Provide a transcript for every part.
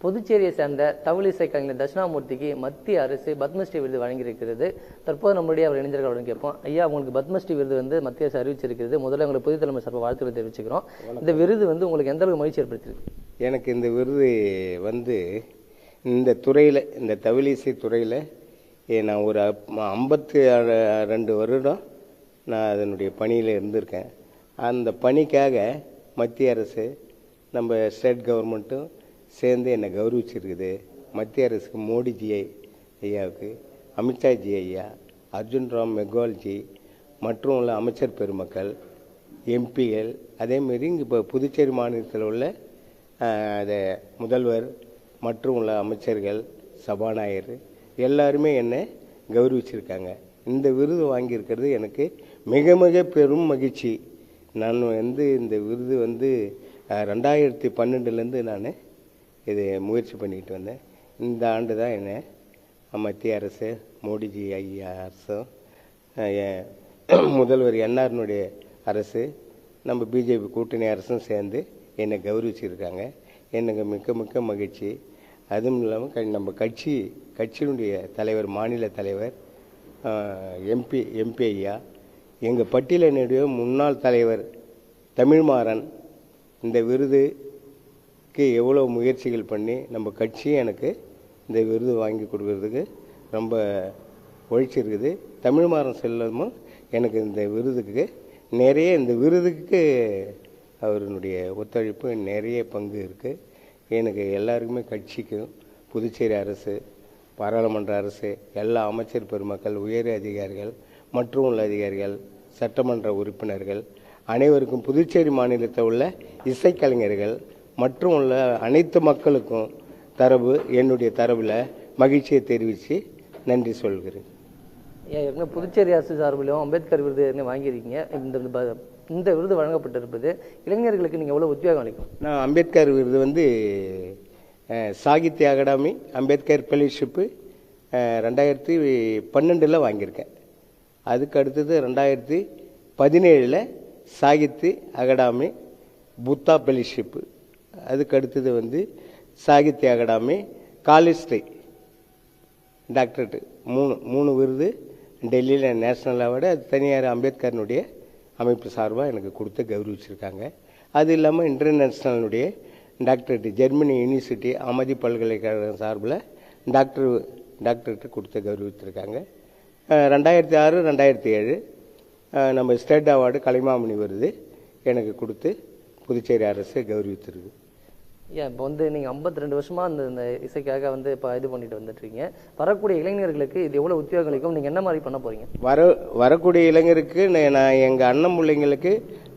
புதுச்சேரியை சேர்ந்த தவுலிசை கலைஞர் தட்சிணாமூர்த்திக்கு மத்திய அரசு பத்மஸ்ரீ விருது வழங்கியிருக்கிறது. தற்போது நம்முடைய அவர் இணைஞர்களுடன் கேட்போம். ஐயா, உங்களுக்கு பத்மஸ்ரீ விருது மத்திய அரசு அறிவிச்சிருக்கிறது. முதல்ல உங்களுக்கு புதிய தலைமை சார்பாக வாழ்த்துக்களை தெரிவிச்சுக்கிறோம். இந்த விருது உங்களுக்கு எந்த அளவுக்கு மகிழ்ச்சி ஏற்படுத்திருக்கு? எனக்கு இந்த விருது இந்த துறையில், இந்த தவிலிசை துறையில் நான் ஒரு 52 வருடம் நான் அதனுடைய பணியில் இருந்திருக்கேன். அந்த பணிக்காக மத்திய அரசு, நம்ம ஸ்டேட் கவர்மெண்ட்டும் சேர்ந்து என்னை கௌரவிச்சிருக்குது. மத்திய அரசுக்கு மோடிஜி ஐயாவுக்கு, அமித்ஷாஜி ஐயா, அர்ஜுன் ராம் மெக்வால்ஜி மற்றும் உள்ள அமைச்சர் பெருமக்கள், எம்பிகள், அதேமாரி இங்கே இப்போ புதுச்சேரி மாநிலத்தில் உள்ள முதல்வர் மற்றும் உள்ள அமைச்சர்கள், சபாநாயகர் எல்லாருமே என்னை கௌரவிச்சிருக்காங்க. இந்த விருது வாங்கியிருக்கிறது எனக்கு மிக மிக பெரும் மகிழ்ச்சி. நான் இந்த விருது 2012லேருந்து நான் இது முயற்சி பண்ணிக்கிட்டு வந்தேன். இந்த ஆண்டு தான் என்னை மத்திய அரசு, மோடிஜி ஐயா அரசும், முதல்வர் என்ஆர்னுடைய அரசு, நம்ம பிஜேபி கூட்டணி அரசும் சேர்ந்து என்னை கௌரவிச்சிருக்காங்க. எனக்கு மிக்க மிக்க மகிழ்ச்சி. அதுவும் இல்லாமல் நம்ம கட்சியினுடைய தலைவர், மாநில தலைவர், எம்பி ஐயா, எங்கள் பட்டியலினுடைய முன்னாள் தலைவர் தமிழ்மாறன் இந்த விருதுக்கு எவ்வளோ முயற்சிகள் பண்ணி நம்ம கட்சி எனக்கு இந்த விருது வாங்கி கொடுக்கறதுக்கு ரொம்ப உழைச்சிருக்குது. தமிழ்மாறன் செல்லமும் எனக்கு இந்த விருதுக்கு அவருடைய ஒத்துழைப்பு நிறைய பங்கு இருக்குது. எனக்கு எல்லாருக்குமே, கட்சிக்கும், புதுச்சேரி அரசு, பாராளுமன்ற அரசு, எல்லா அமைச்சர் பெருமக்கள், உயர் அதிகாரிகள் மற்றும் உள்ள அதிகாரிகள், சட்டமன்ற உறுப்பினர்கள் அனைவருக்கும், புதுச்சேரி மாநிலத்தில் உள்ள இசைக்கலைஞர்கள் மற்றும் உள்ள அனைத்து மக்களுக்கும் என்னுடைய தரவில் மகிழ்ச்சியை தெரிவித்து நன்றி சொல்கிறேன். புதுச்சேரி அரசு சார்பிலும் அம்பேத்கர் விருது வாங்கியிருக்கீங்க. இந்த விருது வழங்கப்பட்டிருப்பது இளைஞர்களுக்கு நீங்கள் எவ்வளோ உத்வேகம் அளிக்கும்? நான் அம்பேத்கர் விருது சாகித்ய அகாடமி அம்பேத்கர் ஃபெலோஷிப்பு 2012 வாங்கியிருக்கேன். அதுக்கு அடுத்தது 2017 சாகித்ய அகாடமி புத்தா ஃபெலோஷிப்பு, அதுக்கு அடுத்தது சாகித்ய அகாடமி காலேஜ் டாக்டரேட்டு, மூணு விருது டெல்லியில் நேஷனல் அவார்டு, அது தனியார் அம்பேத்கர்னுடைய அமைப்பு சார்பாக எனக்கு கொடுத்து கௌரவிச்சிருக்காங்க. அது இல்லாமல் இன்டர்நேஷ்னலுடைய டாக்டரேட்டு, ஜெர்மனி யூனிவர்சிட்டி அமதி பல்கலைக்கழகம் சார்பில் டாக்டரேட்டு கொடுத்து கௌரவிச்சிருக்காங்க. 2006, 2007 நம்ம ஸ்டேட் அவார்டு கலைமாமணி விருது எனக்கு கொடுத்து புதுச்சேரி அரசு கௌரவிச்சிருக்கு. இப்போ நீங்கள் 52 வருஷமாக இந்த இசைக்காக இப்போ இது பண்ணிட்டு வந்துட்டுருக்கீங்க. வரக்கூடிய இளைஞர்களுக்கு இது எவ்வளோ உத்வேகம் அளிக்கும்? நீங்கள் என்ன மாதிரி பண்ண போகிறீங்க? வரக்கூடிய இளைஞருக்கு நான் எங்கள் அண்ணன் பிள்ளைங்களுக்கு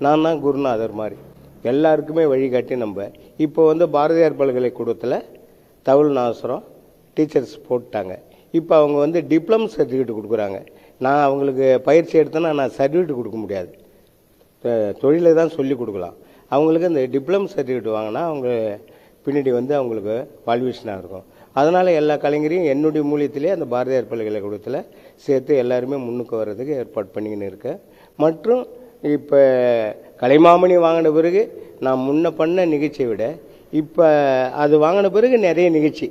நான் தான் குருநாதர் மாதிரி எல்லாருக்குமே வழிகாட்டி. நம்ம இப்போ பாரதியார் பல்கலைக்கூடத்தில் தவுல் நாசரம் டீச்சர்ஸ் போட்டாங்க. இப்போ அவங்க டிப்ளமோ சர்டிஃபிகேட் கொடுக்குறாங்க. நான் அவங்களுக்கு பயிற்சி எடுத்தேன்னா நான் சர்டிஃபிகேட் கொடுக்க முடியாது, தொழிலை தான் சொல்லி கொடுக்கலாம். அவங்களுக்கு அந்த டிப்ளமோ சர்டிஃபிகேட் வாங்கினா அவங்க பின்னாடி அவங்களுக்கு குவாலிஃபிகேஷனாக இருக்கும். அதனால் எல்லா கலைஞரையும் என்னுடைய மூலியத்திலே அந்த பாரதியார் பல்கலைக்கூடத்தில் சேர்த்து எல்லாருமே முன்னுக்கு வர்றதுக்கு ஏற்பாடு பண்ணிக்கின்னு இருக்கேன். மற்றும் இப்போ கலைமாமணி வாங்கின பிறகு நான் முன்ன பண்ண நிகழ்ச்சியை விட இப்போ அது வாங்கின பிறகு நிறைய நிகழ்ச்சி,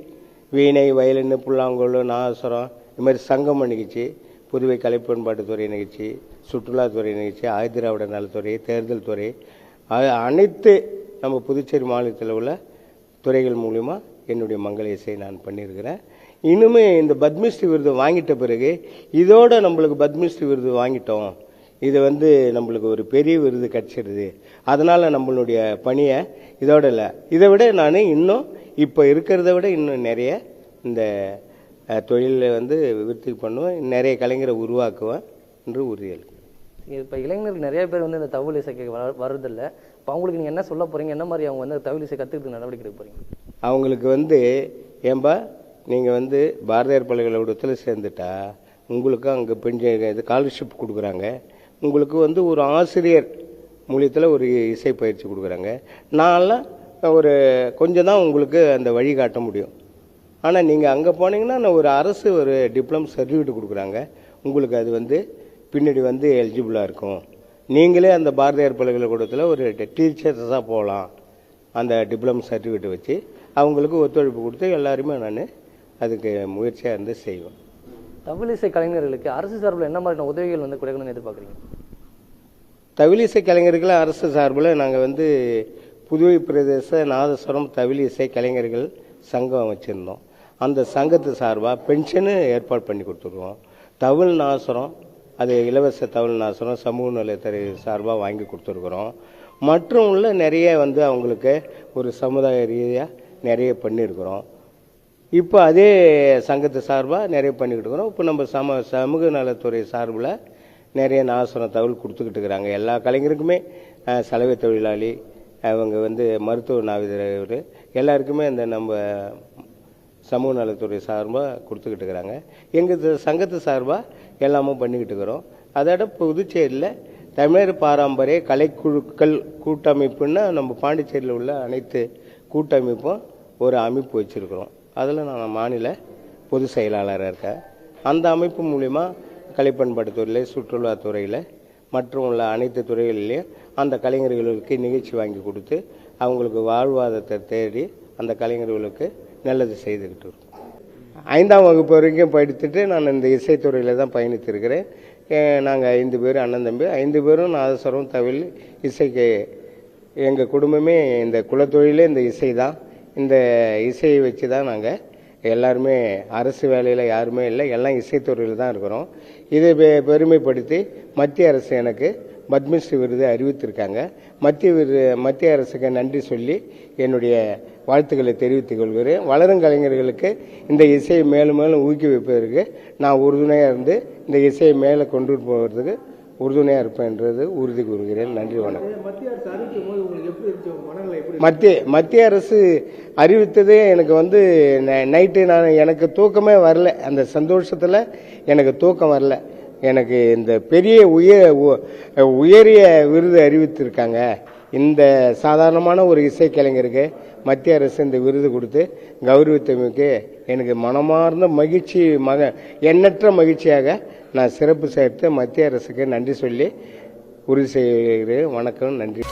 வீணை, வயலின், புல்லாங்குழல், நாசரம், இது மாதிரி சங்கம நிகழ்ச்சி, புதுவை கலை பண்பாட்டுத்துறை நிகழ்ச்சி, சுற்றுலாத்துறை நிகழ்ச்சி, ஆதிதிராவிட நலத்துறை, தேர்தல் துறை, அனைத்து நம்ம புதுச்சேரி மாநிலத்தில் உள்ள துறைகள் மூலிமா என்னுடைய மங்கள இசை நான் பண்ணியிருக்கிறேன். இனிமே இந்த பத்மஸ்ரீ விருது வாங்கிட்ட பிறகு இதோட நம்மளுக்கு பத்மஸ்ரீ விருது வாங்கிட்டோம், இது நம்மளுக்கு ஒரு பெரிய விருது கிடைச்சிருது. அதனால் நம்மளுடைய பணியை இதோட இல்லை, இதை விட நான் இன்னும் இப்போ இருக்கிறத விட இன்னும் நிறைய இந்த தொழிலில் விருத்தி பண்ணுவேன், நிறைய கலைஞரை உருவாக்குவேன் என்று உறுதியளிக்கிறேன். இப்போ இளைஞர்கள் நிறைய பேர் இந்த தவுல் இசைக்கு வர்றதில்லை. இப்போ அவங்களுக்கு நீங்கள் என்ன சொல்ல போகிறீங்க? என்ன மாதிரி அவங்க தவுல் இசை கற்றுக்கிட்டு நடவடிக்கை எடுக்க போகிறீங்க? அவங்களுக்கு ஏன்பா நீங்கள் பாரதியார் பல்கலைக்கூடத்தில் சேர்ந்துட்டா உங்களுக்கு அங்கே இது ஸ்காலர்ஷிப் கொடுக்குறாங்க. உங்களுக்கு ஒரு ஆசிரியர் மூலியத்தில் ஒரு இசை பயிற்சி கொடுக்குறாங்க. நான்லாம் ஒரு கொஞ்சம் தான் உங்களுக்கு அந்த வழி காட்ட முடியும். ஆனால் நீங்கள் அங்கே போனீங்கன்னா நான் ஒரு அரசு ஒரு டிப்ளமோ சர்டிஃபிகேட் கொடுக்குறாங்க. உங்களுக்கு அது பின்னாடி எலிஜிபிளாக இருக்கும். நீங்களே அந்த பாரதியார் பல்கலைக்கூடத்தில் ஒரு டீச்சர்ஸாக போகலாம் அந்த டிப்ளமோ சர்டிஃபிகேட் வச்சு. அவங்களுக்கு ஒத்துழைப்பு கொடுத்து எல்லாருமே நான் அதுக்கு முயற்சியாக இருந்து செய்வேன். தவிலிசை கலைஞர்களுக்கு அரசு சார்பில் என்ன மாதிரியான உதவிகள் வந்து கொடுக்கணும்னு எதிர்பார்க்குறீங்க? தவிலிசை கலைஞர்கள் அரசு சார்பில் நாங்கள் வந்து புதுவை பிரதேச நாதஸ்வரம் தவிலிசை கலைஞர்கள் சங்கம் வச்சுருந்தோம். அந்த சங்கத்து சார்பாக பென்ஷனு ஏற்பாடு பண்ணி கொடுத்துருவோம். தவில் நாசரம், அது இலவச தவில் நாசரம் சமூக நலத்துறை சார்பாக வாங்கி கொடுத்துருக்குறோம். மற்றும் உள்ள நிறைய வந்து அவங்களுக்கு ஒரு சமுதாய ரீதியாக நிறைய பண்ணியிருக்கிறோம். இப்போ அதே சங்கத்து சார்பாக நிறைய பண்ணிக்கிட்டு இருக்கிறோம். இப்போ நம்ம சமூக நலத்துறை சார்பில் நிறைய நாசரம் தவில் கொடுத்துக்கிட்டு இருக்கிறாங்க. எல்லா கலைஞருக்குமே சலவை தொழிலாளி, அவங்க வந்து மருத்துவ நாவிதர், எல்லாருக்குமே அந்த நம்ம சமூக நலத்துறை சார்பாக கொடுத்துக்கிட்டு இருக்கிறாங்க. எங்கள் சங்கத்து சார்பாக எல்லாமும் பண்ணிக்கிட்டு இருக்கிறோம். அதோட புதுச்சேரியில் தமிழர் பாரம்பரிய கலைக்குழுக்கள் கூட்டமைப்புன்னா நம்ம பாண்டிச்சேரியில் உள்ள அனைத்து கூட்டமைப்பும் ஒரு அமைப்பு வச்சுருக்கிறோம். அதில் நான் மாநில பொதுச் செயலாளராக இருக்கேன். அந்த அமைப்பு மூலிமா கலைப்பண்பாட்டுத்துறையில், சுற்றுலாத்துறையில் மற்றும் உள்ள அனைத்து துறைகளிலையும் அந்த கலைஞர்களுக்கு நிகழ்ச்சி வாங்கி கொடுத்து அவங்களுக்கு வாழ்வாதாரத்தை தேடி அந்த கலைஞர்களுக்கு நல்லது செய்துக்கிட்டு இருக்கோம். 5ஆம் வகுப்பு வரைக்கும் படித்துட்டு நான் இந்த இசைத்துறையில் தான் பயணித்திருக்கிறேன். நாங்கள் 5 பேர் அண்ணன் தம்பி, 5 பேரும் நாதஸ்வரம் தவில் இசைக்கு எங்கள் குடும்பமே இந்த குலத்தொழிலே இந்த இசை தான். இந்த இசையை வச்சு தான் நாங்கள் எல்லாருமே அரசு வேலையில் யாருமே இல்லை, எல்லாம் இசைத்துறையில் தான் இருக்கிறோம். இதை பெருமைப்படுத்தி மத்திய அரசு எனக்கு பத்மஸ்ரீ விருது அறிவித்திருக்காங்க. மத்திய அரசுக்கு நன்றி சொல்லி என்னுடைய வாழ்த்துக்களை தெரிவித்துக் கொள்கிறேன். வளரும் கலைஞர்களுக்கு இந்த இசையை மேலும் மேலும் ஊக்குவிப்பதற்கு நான் உறுதுணையாக இருந்து இந்த இசையை மேலே கொண்டு போவதற்கு உறுதுணையாக இருப்பேன்றது உறுதி கூறுகிறேன். நன்றி, வணக்கம். மத்திய அரசு அறிவித்ததே எனக்கு வந்து நைட்டு எனக்கு தூக்கமே வரல. அந்த சந்தோஷத்தில் எனக்கு தூக்கம் வரல. எனக்கு இந்த பெரிய உயரிய விருது அறிவித்திருக்காங்க. இந்த சாதாரணமான ஒரு இசைக்கலைஞருக்கு மத்திய அரசு இந்த விருது கொடுத்து கௌரவித்தமைக்கு எனக்கு மனமார்ந்த மகிழ்ச்சி, எண்ணற்ற மகிழ்ச்சியாக நான் சிறப்பு சேர்த்து மத்திய அரசுக்கு நன்றி சொல்லி உறுதி செய்கிறேன். வணக்கம், நன்றி.